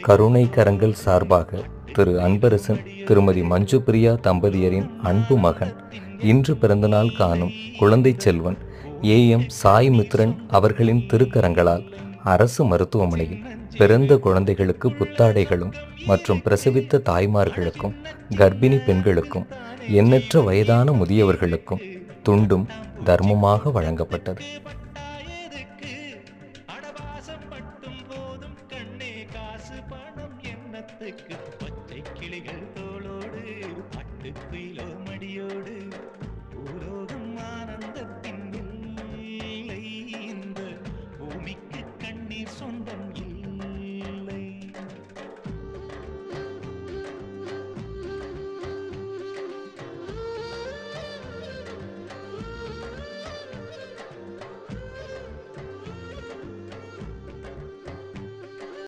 கருணை கரங்கள் சார்பாக திரு அன்பரசன் திருமதி மஞ்சு பிரியா தம்பதியரின் அன்பு மகன் இன்று பிறந்தநாள் காணும் குழந்தை செல்வன் ஏஎம் சாய் மித்ரன் அவர்களின் திருக்கரங்களால் அரசு மருத்துவமனையில் பிறந்த குழந்தைகளுக்கு புத்தாடைகளும் மற்றும் பிரசவித்த தாய்மார்களுக்கும் கர்ப்பிணி பெண்களுக்கும் எண்ணற்ற வயதான முதியவர்களுக்கும் துண்டும் தர்மமாக வழங்கப்பட்டது. பச்சை கிளிகள் தோளோடு பட்டு குயிலோ மடியோடு